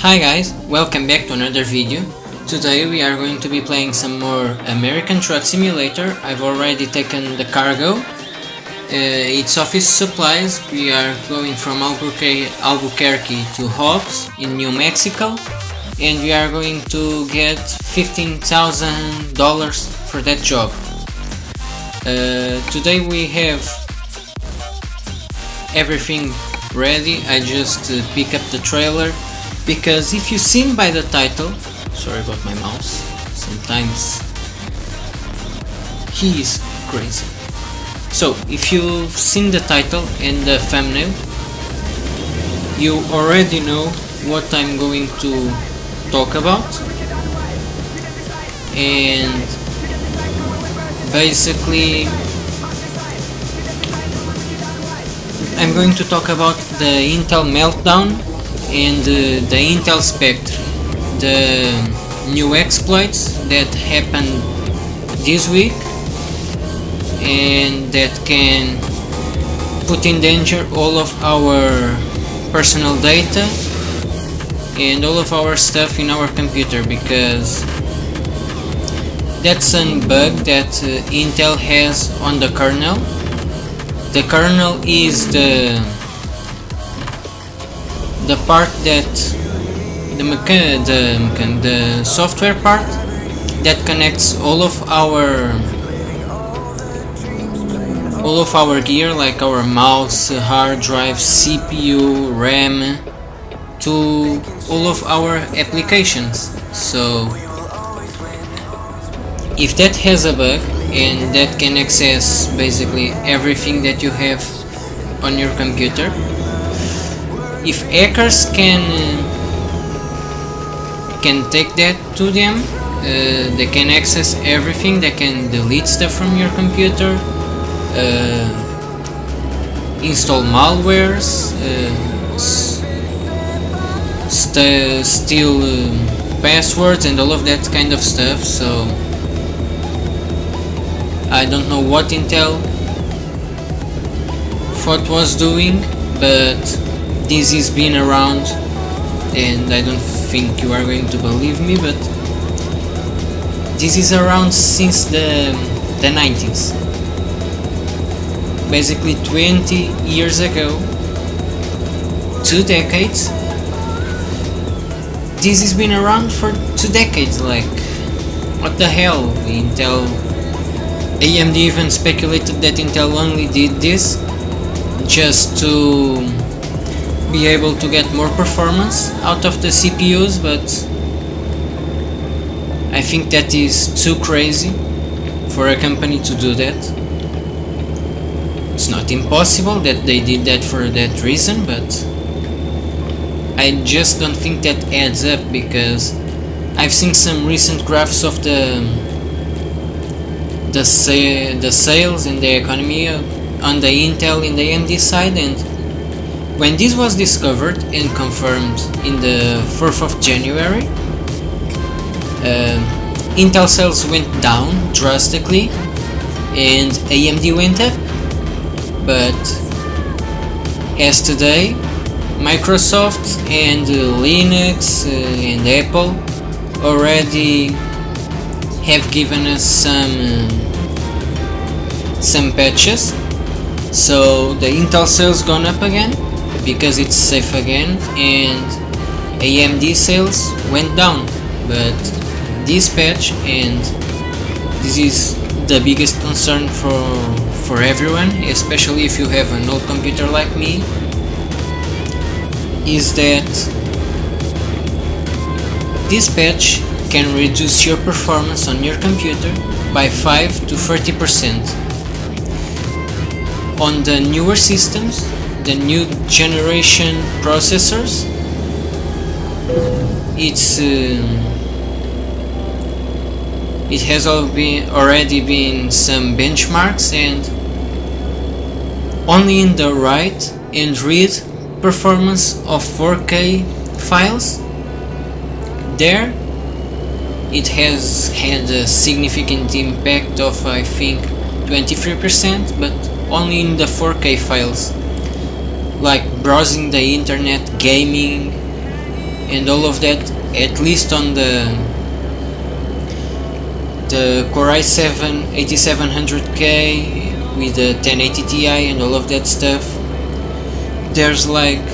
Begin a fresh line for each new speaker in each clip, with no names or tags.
Hi guys, welcome back to another video. Today we are going to be playing some more American Truck Simulator. I've already taken the cargo. It's office supplies. We are going from Albuquerque to Hobbs in New Mexico, and we are going to get $15,000 for that job. Today we have everything ready. I just pick up the trailer because if you seen by the title, sorry about my mouse, sometimes he is crazy. So if you've seen the title and the thumbnail, you already know what I'm going to talk about, and basically I'm going to talk about the Intel Meltdown and the Intel Spectre, the new exploits that happened this week and that can put in danger all of our personal data and all of our stuff in our computer, because that's a bug that Intel has on the kernel. The kernel is the part that the software part that connects all of our gear, like our mouse, hard drive, CPU, RAM, to all of our applications. So if that has a bug and that can access basically everything that you have on your computer, if hackers can take that to them, they can access everything. They can delete stuff from your computer, install malwares, steal passwords and all of that kind of stuff. So I don't know what Intel thought was doing, but this has been around, and I don't think you are going to believe me, but this is around since the 90s. Basically 20 years ago, 2 decades. This has been around for 2 decades, like, what the hell? AMD even speculated that Intel only did this just to be able to get more performance out of the CPUs, but I think that is too crazy for a company to do that. It's not impossible that they did that for that reason, but I just don't think that adds up, because I've seen some recent graphs of the sales and the economy on the Intel and the AMD side, and when this was discovered and confirmed in the 4th of January, Intel sales went down drastically and AMD went up. But as today, Microsoft and Linux and Apple already have given us some patches, so the Intel sales gone up again because it's safe again, and AMD sales went down. But this patch, and this is the biggest concern for everyone, especially if you have an old computer like me, is that this patch can reduce your performance on your computer by 5 to 30%. On the newer systems, the new generation processors, it has already been some benchmarks, and only in the write and read performance of 4K files, there it has had a significant impact of, I think, 23%, but only in the 4K files, like browsing the internet, gaming, and all of that, at least on the Core i7 8700K with the 1080 Ti and all of that stuff, there's like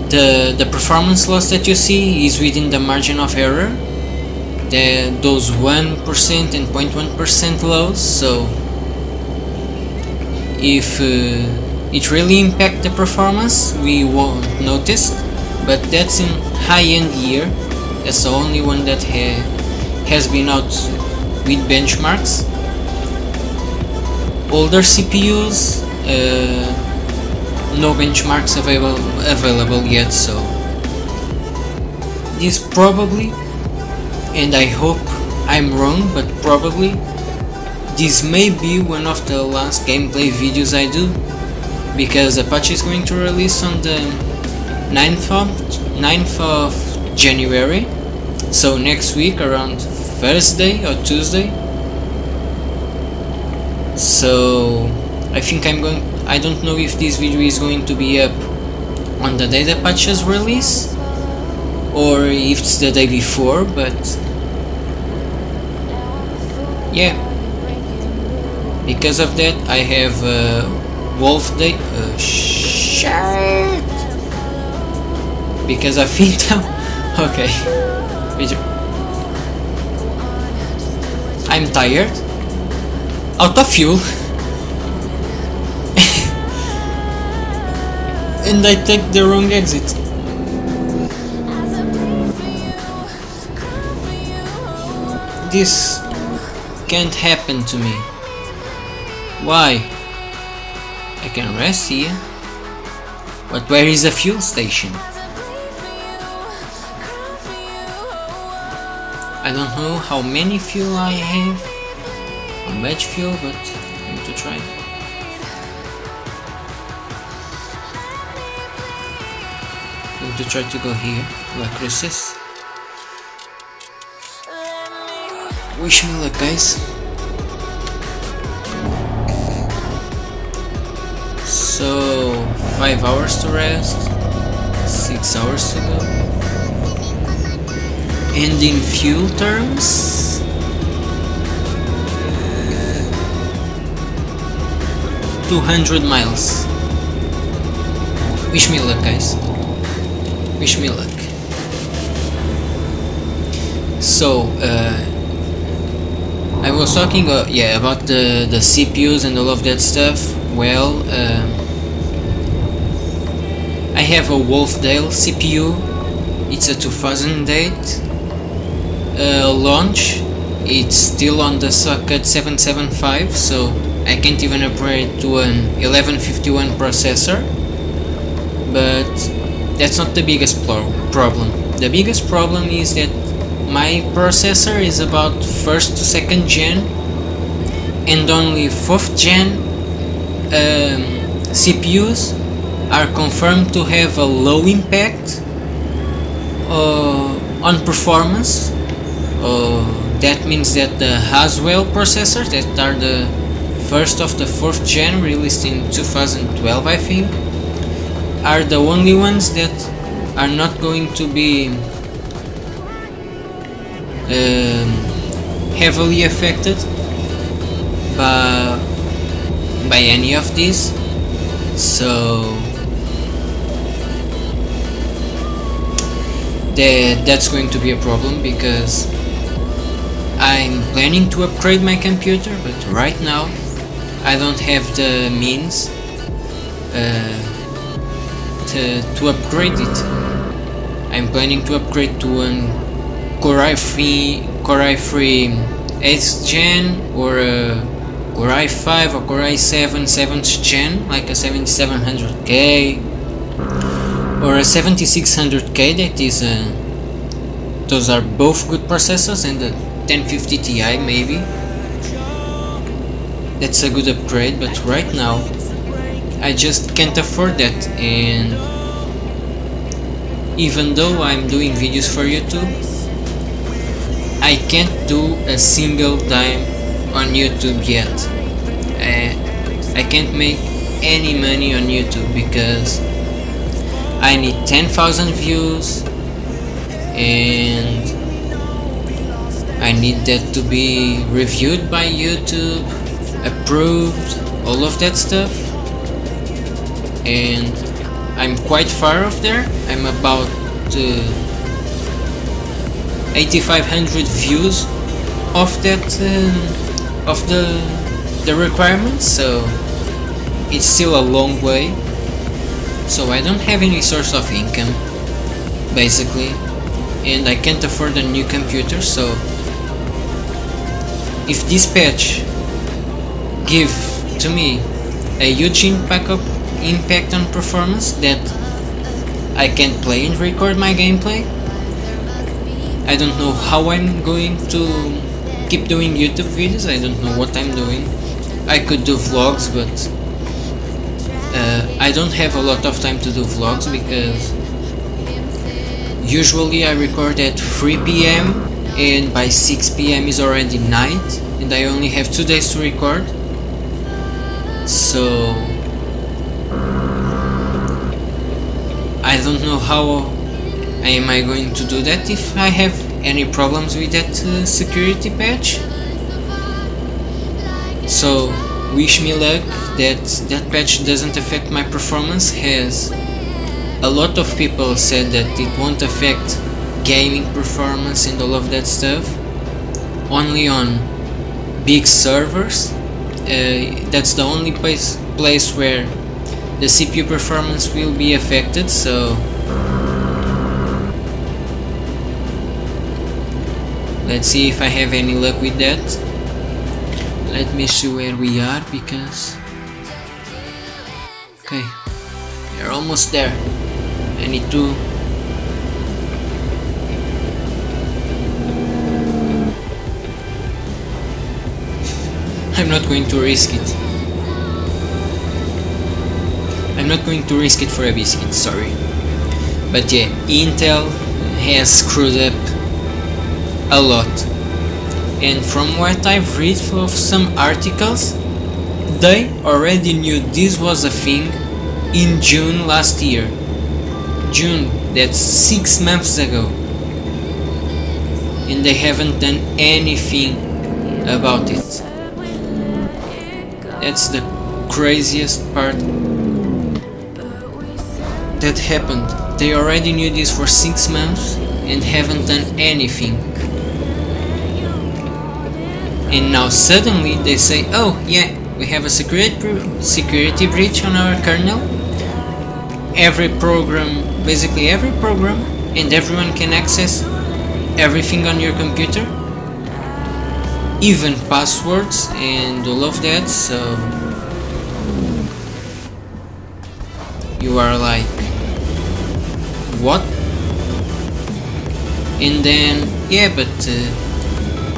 the performance loss that you see is within the margin of error, those 1% and 0.1% lows. So if it really impacts the performance, we won't notice, but that's in high-end gear. That's the only one that has been out with benchmarks. Older CPUs, no benchmarks available yet, so this probably, and I hope I'm wrong, but probably this may be one of the last gameplay videos I do, because Apache is going to release on the 9th of January, so next week around Thursday or Tuesday. So I think I don't know if this video is going to be up on the day the patches release or if it's the day before, but yeah, because of that I have Wolf Day. Shit! Because I think okay, I'm tired, out of fuel, and I take the wrong exit. This can't happen to me. Why? I can rest here, but where is the fuel station? I don't know how many fuel I have, how much fuel, but I'm going to try. I'm going to try to go here, like Chris. Wish me luck, guys. So 5 hours to rest, 6 hours to go. And in fuel terms, $200 miles. Wish me luck, guys. Wish me luck. So I was talking about the CPUs and all of that stuff. Well, I have a Wolfdale CPU. It's a 2008 launch. It's still on the socket 775, so I can't even upgrade to an 1151 processor. But that's not the biggest problem. The biggest problem is that my processor is about 1st to 2nd gen, and only 4th gen CPUs are confirmed to have a low impact on performance. That means that the Haswell processors, that are the first of the 4th gen released in 2012 I think, are the only ones that are not going to be heavily affected by any of these. So that's going to be a problem, because I'm planning to upgrade my computer, but right now I don't have the means to upgrade it. I'm planning to upgrade to an Core i3 8th gen, or a Core i5 or Core i7 7th gen, like a 7700K or a 7600K. That is those are both good processors, and the 1050 Ti maybe. That's a good upgrade, but right now I just can't afford that. And even though I'm doing videos for YouTube, I can't do a single dime on YouTube yet. I can't make any money on YouTube because I need 10,000 views, and I need that to be reviewed by YouTube, approved, all of that stuff. And I'm quite far off there. I'm about 8,500 views of that of the requirements, so it's still a long way. So I don't have any source of income basically, and I can't afford a new computer. So if this patch give to me a huge impact on performance that I can play and record my gameplay, I don't know how I'm going to keep doing YouTube videos. I don't know what I'm doing. I could do vlogs, but I don't have a lot of time to do vlogs because usually I record at 3 PM and by 6 PM is already night, and I only have 2 days to record. So I don't know how am I going to do that if I have any problems with that security patch. So wish me luck that that patch doesn't affect my performance, as a lot of people said that it won't affect gaming performance and all of that stuff, only on big servers. That's the only place where the CPU performance will be affected. So let's see if I have any luck with that. Let me see where we are, because okay, we're almost there. I need to I'm not going to risk it. I'm not going to risk it for a biscuit, sorry. But yeah, Intel has screwed up a lot. And from what I've read of some articles, they already knew this was a thing in June last year. June, that's 6 months ago. And they haven't done anything about it. That's the craziest part that happened. They already knew this for 6 months and haven't done anything. And now suddenly they say, oh yeah, we have a security breach on our kernel. Every program, basically every program, and everyone can access everything on your computer, even passwords and all of that. So you are like, what? And then yeah, but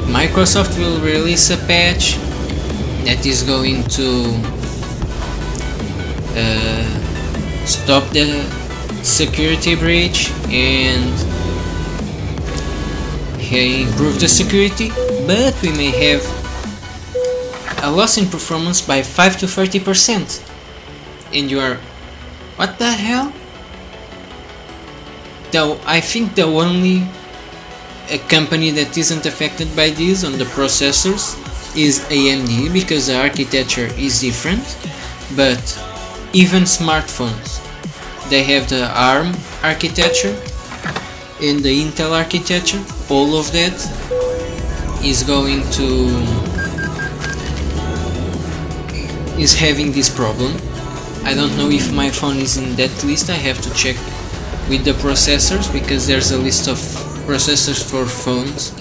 Microsoft will release a patch that is going to stop the security breach and improve the security, but we may have a loss in performance by 5 to 30%. And you are, what the hell? Though I think the only company that isn't affected by this on the processors is AMD, because the architecture is different. But even smartphones, they have the ARM architecture and the Intel architecture. All of that is having this problem. I don't know if my phone is in that list. I have to check with the processors, because there's a list of processors for phones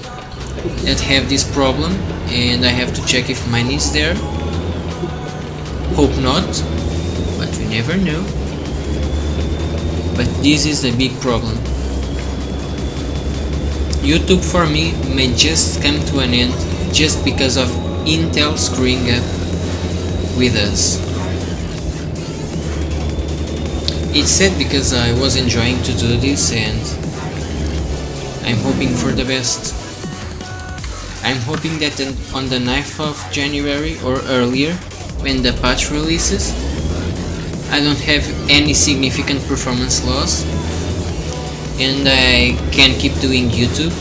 that have this problem, and I have to check if mine is there. Hope not, but we never know. But this is the big problem. YouTube for me may just come to an end just because of Intel screwing up with us. It's sad because I was enjoying to do this, and I'm hoping for the best. I'm hoping that on the 9th of January or earlier, when the patch releases, I don't have any significant performance loss, and I can keep doing YouTube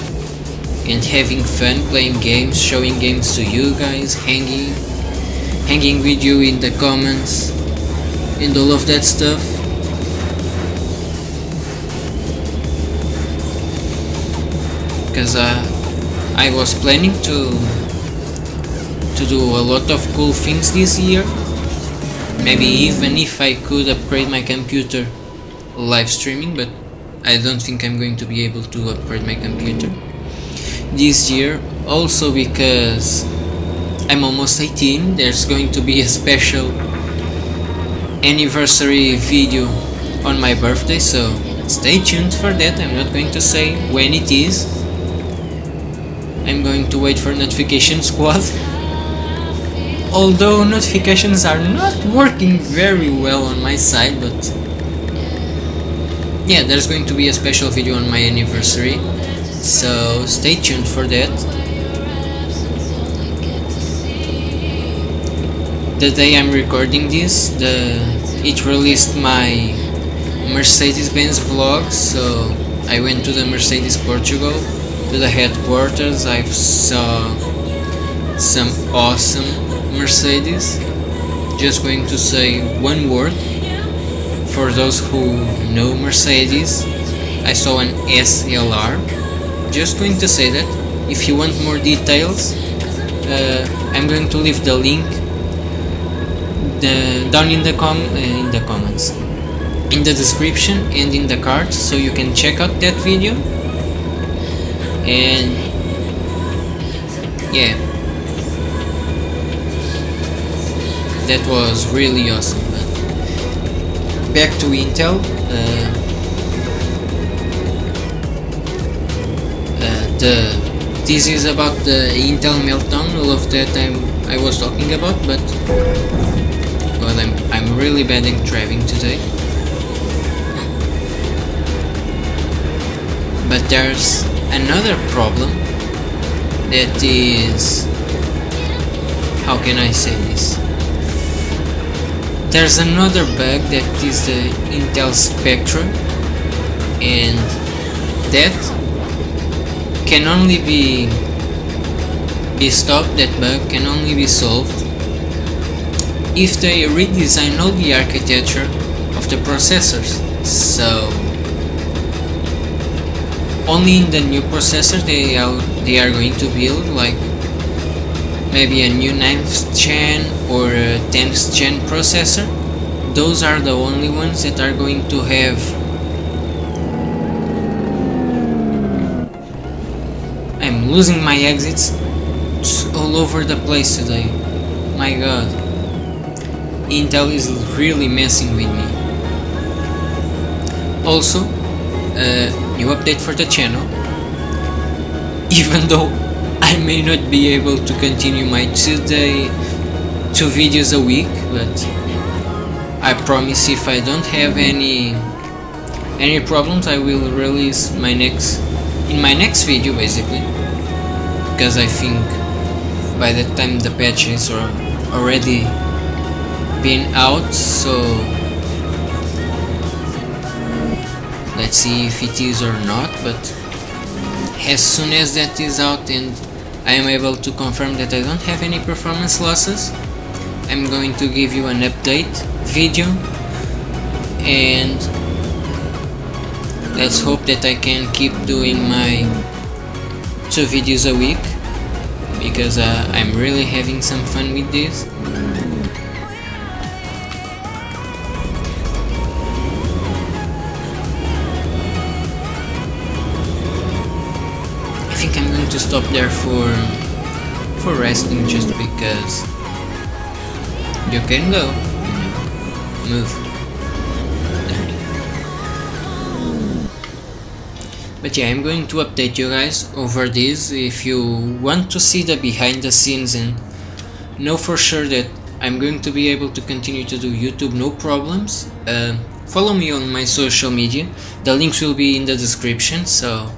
and having fun playing games, showing games to you guys, hanging with you in the comments and all of that stuff. Because I was planning to do a lot of cool things this year. Maybe even if I could upgrade my computer live streaming, but I don't think I'm going to be able to upgrade my computer this year. Also because I'm almost 18, there's going to be a special anniversary video on my birthday, so stay tuned for that. I'm not going to say when it is. I'm going to wait for Notification Squad. Although notifications are not working very well on my side, but yeah, there's going to be a special video on my anniversary, so stay tuned for that. The day I'm recording this, it released my Mercedes-Benz vlog, so I went to the Mercedes Portugal, to the headquarters. I saw some awesome Mercedes. Just going to say one word for those who know Mercedes. I saw an SLR. Just going to say that. If you want more details, I'm going to leave the link down in the comments, in the description and in the card, so you can check out that video. And yeah, that was really awesome. But back to Intel. This is about the Intel Meltdown, all of that I was talking about, but well, I'm really bad at driving today. But there's another problem that is, how can I say this? There's another bug that is the Intel Spectre, and that can only be stopped. That bug can only be solved if they redesign all the architecture of the processors. So only in the new processor they are going to build, like maybe a new 9th gen or a 10th gen processor. Those are the only ones that are going to have I'm losing my exits all over the place today. My god, Intel is really messing with me. Also, new update for the channel. Even though I may not be able to continue my 2 videos a week, but I promise if I don't have any problems, I will release in my next video, basically, because I think by the time the patches are already been out. So let's see if it is or not, but as soon as that is out and I am able to confirm that I don't have any performance losses, I'm going to give you an update video, and let's hope that I can keep doing my 2 videos a week, because I'm really having some fun with this. I think I'm going to stop there for resting, just because you can go, move. But yeah, I'm going to update you guys over this. If you want to see the behind the scenes and know for sure that I'm going to be able to continue to do YouTube no problems, follow me on my social media. The links will be in the description, so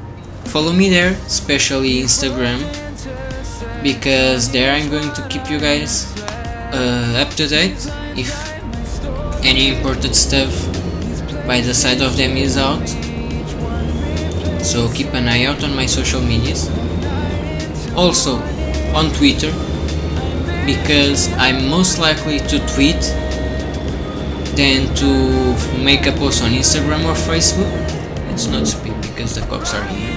follow me there, especially Instagram, because there I'm going to keep you guys up to date. any imported stuff by the side of them is out, so keep an eye out on my social medias. Also on Twitter, because I'm most likely to tweet than to make a post on Instagram or Facebook. Let's not speak because the cops are here.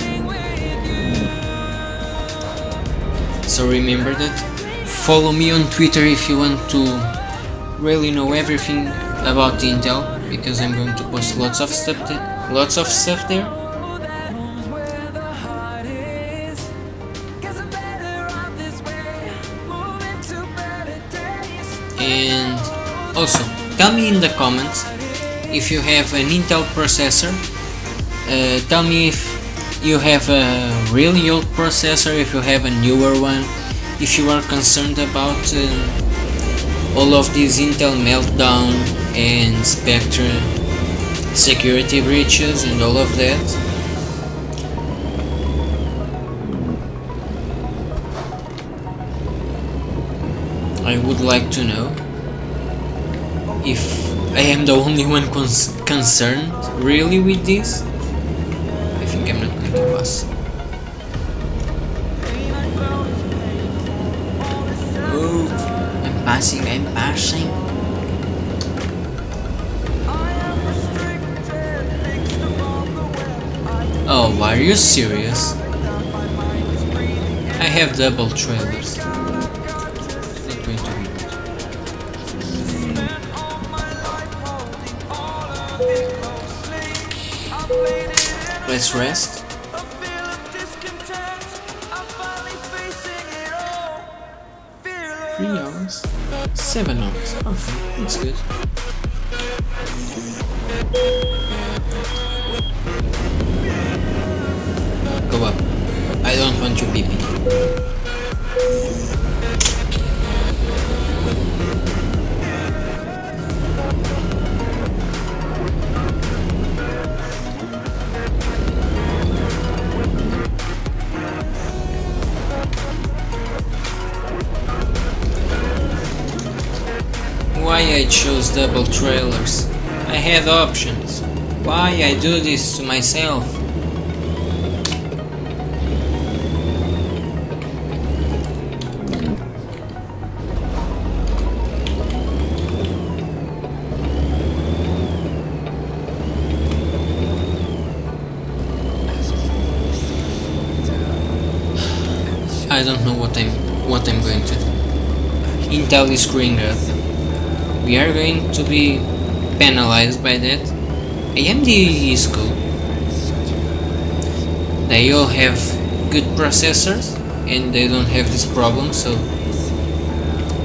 So remember that. Follow me on Twitter if you want to really know everything about Intel, because I'm going to post lots of stuff there. And also tell me in the comments if you have an Intel processor. Tell me if you have a really old processor, if you have a newer one, if you are concerned about all of these Intel Meltdown and Spectre security breaches and all of that. I would like to know if I am the only one concerned really with this. I think I'm not going to pass. Oh, I'm passing. Oh, are you serious? I have double trailers. Not going to be good. Let's rest. 3 hours? 7 hours. Okay, that's good. Go up. I don't want you peeping. Why I chose double trailers? I had options. Why I do this to myself? I don't know what I'm going to do. Intel is screwing up. We are going to be penalized by that. AMD is cool. They all have good processors and they don't have this problem, so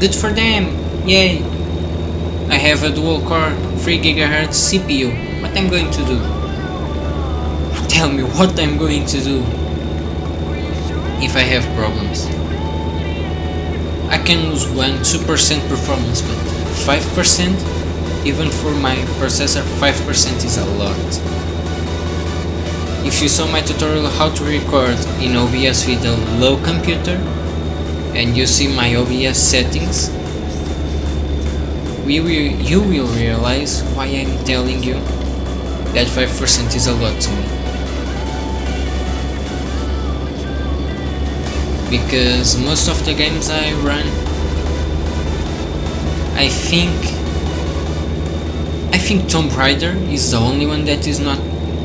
good for them. Yay! I have a dual core 3 GHz CPU. What I'm going to do? Tell me what I'm going to do if I have problems. I can lose 1-2% performance, but 5%, even for my processor, 5% is a lot. If you saw my tutorial how to record in OBS with a low computer and you see my OBS settings, you will realize why I'm telling you that 5% is a lot to me. Because most of the games I run, I think Tomb Raider is the only one that is not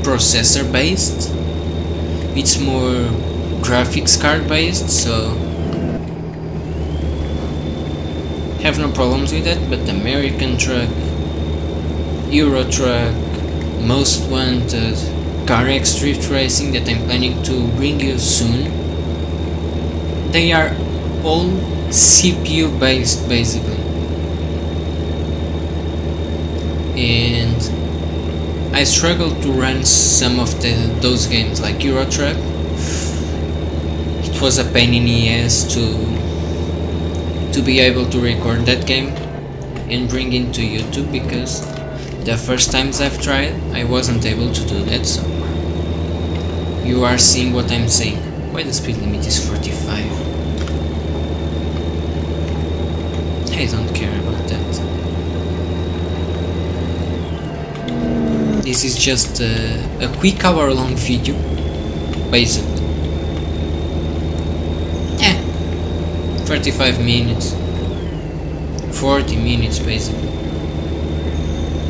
processor based. It's more graphics card based, so have no problems with that. But American Truck, Euro Truck, Most Wanted, Car X Drift Racing that I'm planning to bring you soon, they are all CPU based basically. And I struggled to run some of those games like Euro Truck. It was a pain in the ass to be able to record that game and bring it to YouTube, because the first times I've tried I wasn't able to do that, so you are seeing what I'm saying. Why the speed limit is 45? I don't care about that. this is just a quick hour-long video, basically. 35 minutes, 40 minutes basically,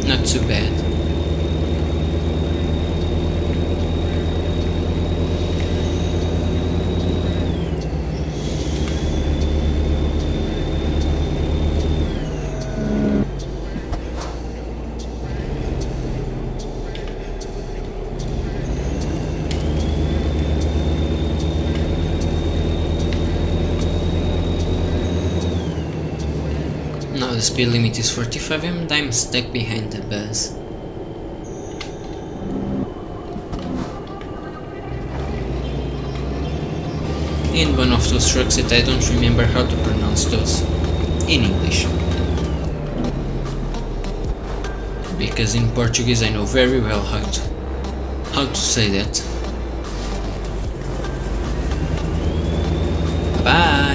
not too bad. Now the speed limit is 45 and I'm stuck behind the bus. And one of those trucks that I don't remember how to pronounce those in English. Because in Portuguese I know very well how to say that. Bye!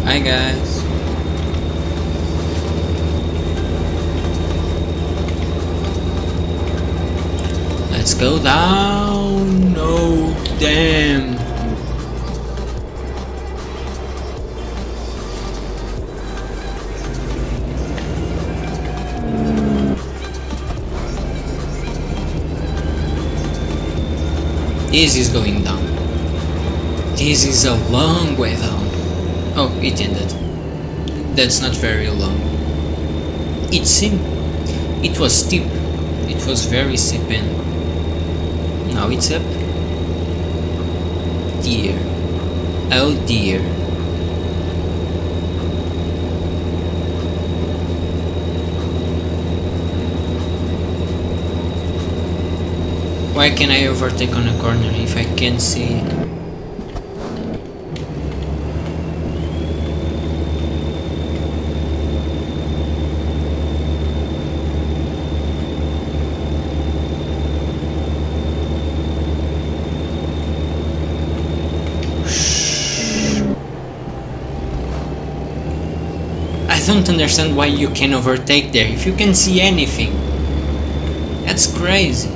Hi guys. Let's go down. No, damn. This is going down. This is a long way down. Oh, it ended. That's not very long. It seemed... It was steep. It was very steep and... Now it's up. Dear. Oh dear. Why can I overtake on a corner if I can't see? I don't understand why you can overtake there if you can see anything. That's crazy.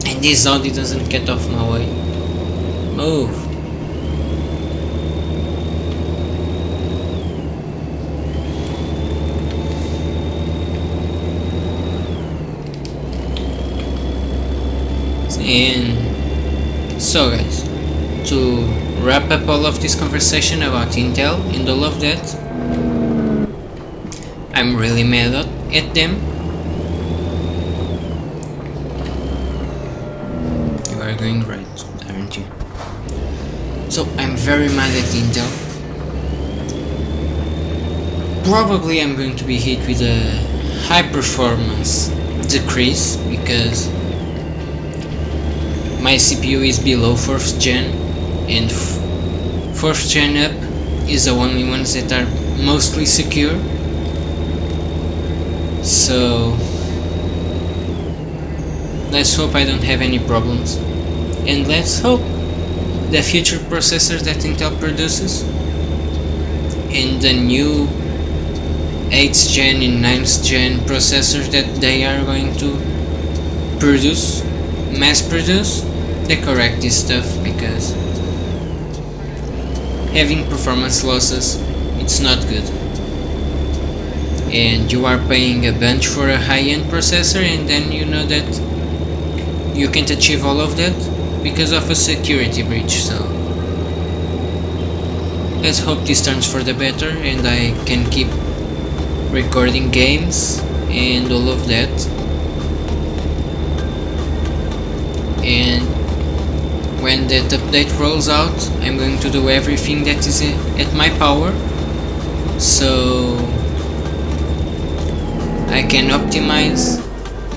And this Audi doesn't get off my way. Move. And so guys, to wrap up all of this conversation about Intel and all of that, I'm really mad at them. You are going right, aren't you? So I'm very mad at Intel. Probably I'm going to be hit with a high performance decrease because my CPU is below 4th gen and 4th gen up is the only ones that are mostly secure. So let's hope I don't have any problems, and let's hope the future processors that Intel produces and the new 8th gen and 9th gen processors that they are going to produce, mass produce, they correct this stuff, because having performance losses, it's not good. And you are paying a bunch for a high-end processor, and then you know that you can't achieve all of that because of a security breach. So let's hope this turns for the better and I can keep recording games and all of that. And when that update rolls out, I'm going to do everything that is at my power so I can optimize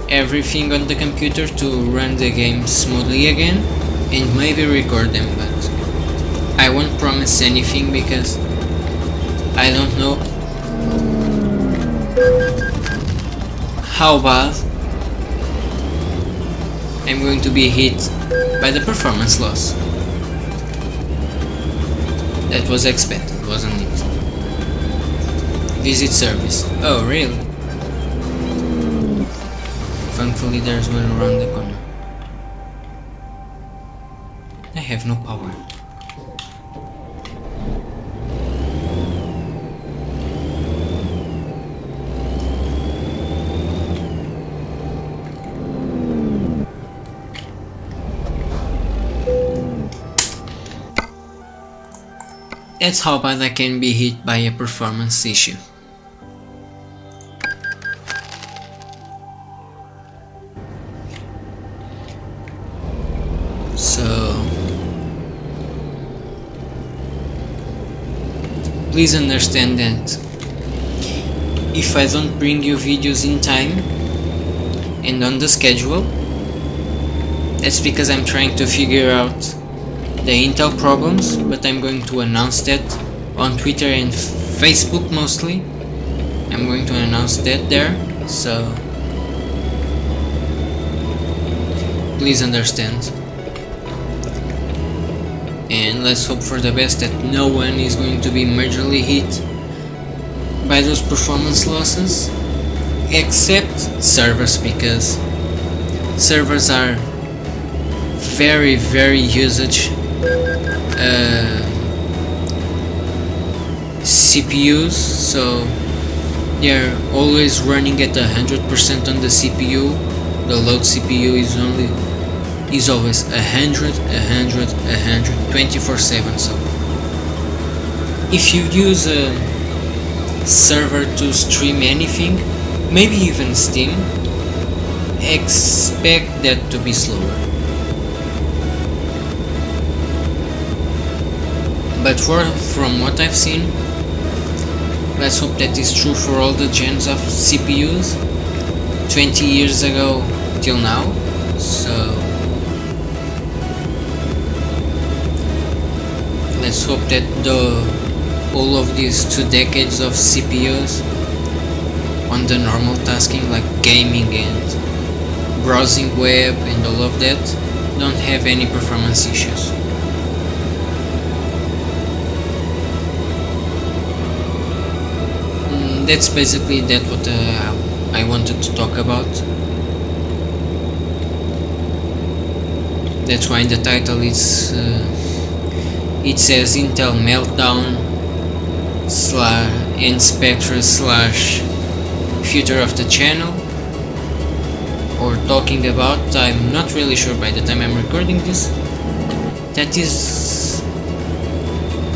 everything on the computer to run the game smoothly again and maybe record them, but I won't promise anything because I don't know how bad I'm going to be hit by the performance loss. That was expected. wasn't it? Visit service. Oh, really? Thankfully there's one around the corner. I have no power. That's how bad I can be hit by a performance issue. So please understand that if I don't bring you videos in time and on the schedule, that's because I'm trying to figure out the Intel problems, but I'm going to announce that on Twitter and Facebook mostly. I'm going to announce that there, so please understand. And let's hope for the best that no one is going to be majorly hit by those performance losses, except servers, because servers are very usage CPUs, so they're always running at 100% on the CPU. The load CPU is always 100 24/7. So if you use a server to stream anything, maybe even Steam, expect that to be slower. But from what I've seen, let's hope that is true for all the gens of CPUs 20 years ago till now. So let's hope that all of these 2 decades of CPUs on the normal tasking like gaming and browsing web and all of that don't have any performance issues. That's basically what I wanted to talk about. That's why in the title it says Intel Meltdown and Spectre / future of the channel, or talking about. I'm not really sure by the time I'm recording this. That is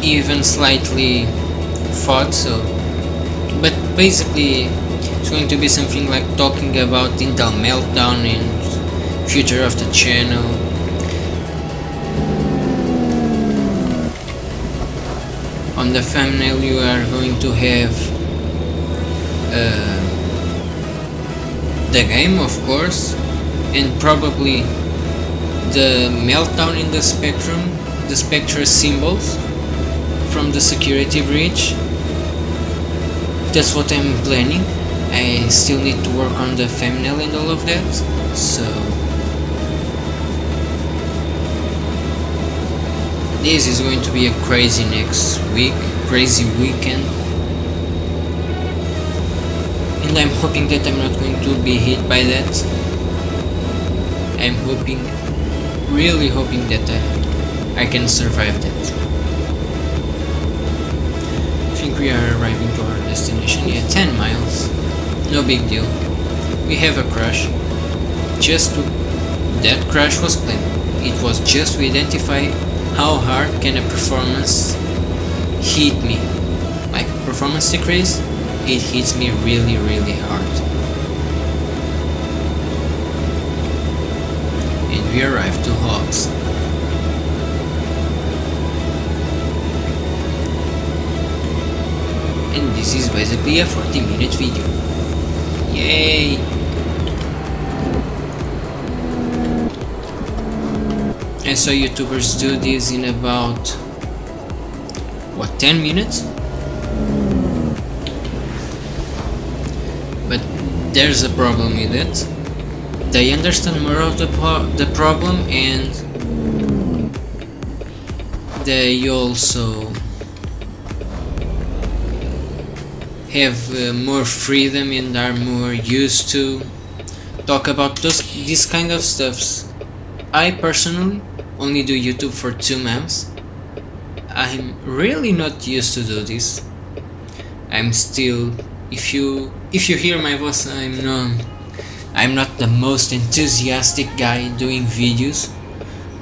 even slightly thought, so. But basically it's going to be something like talking about Intel Meltdown and future of the channel. On the thumbnail you are going to have the game, of course, and probably the meltdown in the Spectre symbols from the security breach. That's what I'm planning. I still need to work on the thumbnail and all of that, so this is going to be a crazy next week, crazy weekend, and I'm hoping that I'm not going to be hit by that. I'm really hoping that I can survive that. I think we are arriving to our destination. Yeah, 10 miles. No big deal. We have a crash. That crash was planned. It was just to identify how hard can a performance hit me. Like performance decrease, it hits me really hard. And we arrived to Hogs. And this is basically a 40-minute video. Yay! I saw YouTubers do this in about, what, 10 minutes? But there's a problem with it. They understand more of the problem, and they also have more freedom and are more used to talk about these kind of stuffs. I personally only do YouTube for 2 months. I'm really not used to do this. I'm still, if you hear my voice, I'm not the most enthusiastic guy doing videos,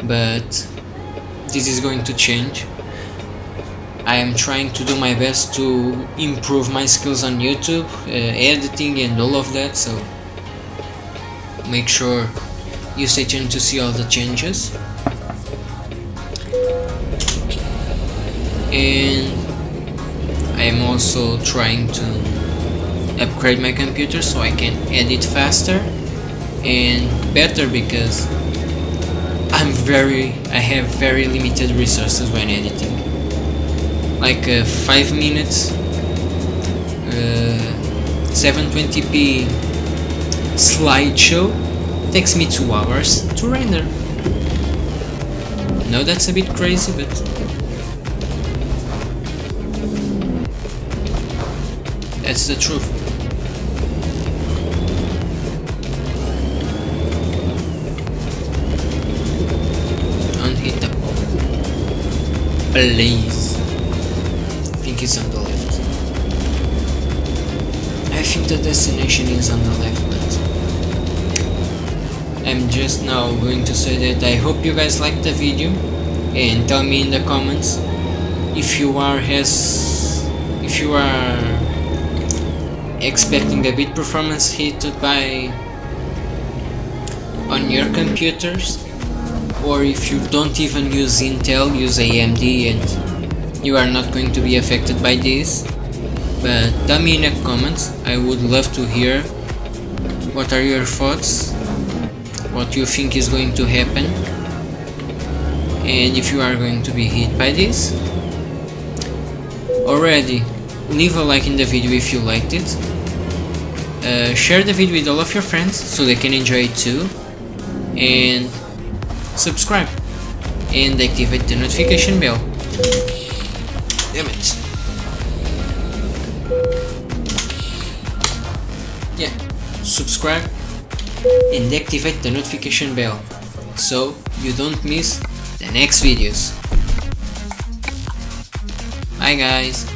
but this is going to change. I am trying to do my best to improve my skills on YouTube, editing and all of that, so make sure you stay tuned to see all the changes. And I am also trying to upgrade my computer so I can edit faster and better, because I have very limited resources when editing. Like 5 minutes 720p slideshow takes me 2 hours to render. No, that's a bit crazy, but that's the truth. Unhittable. Please. I think it's on the left. I think the destination is on the left, but I'm just now going to say that I hope you guys liked the video, and tell me in the comments if you are expecting the bit performance hit on your computers, or if you don't even use Intel, use AMD, and you are not going to be affected by this. But tell me in the comments. I would love to hear what are your thoughts, what you think is going to happen, and if you are going to be hit by this. Already, leave a like in the video if you liked it. Share the video with all of your friends so they can enjoy it too, and subscribe and activate the notification bell. Damn it. Yeah, subscribe and activate the notification bell so you don't miss the next videos. Bye guys.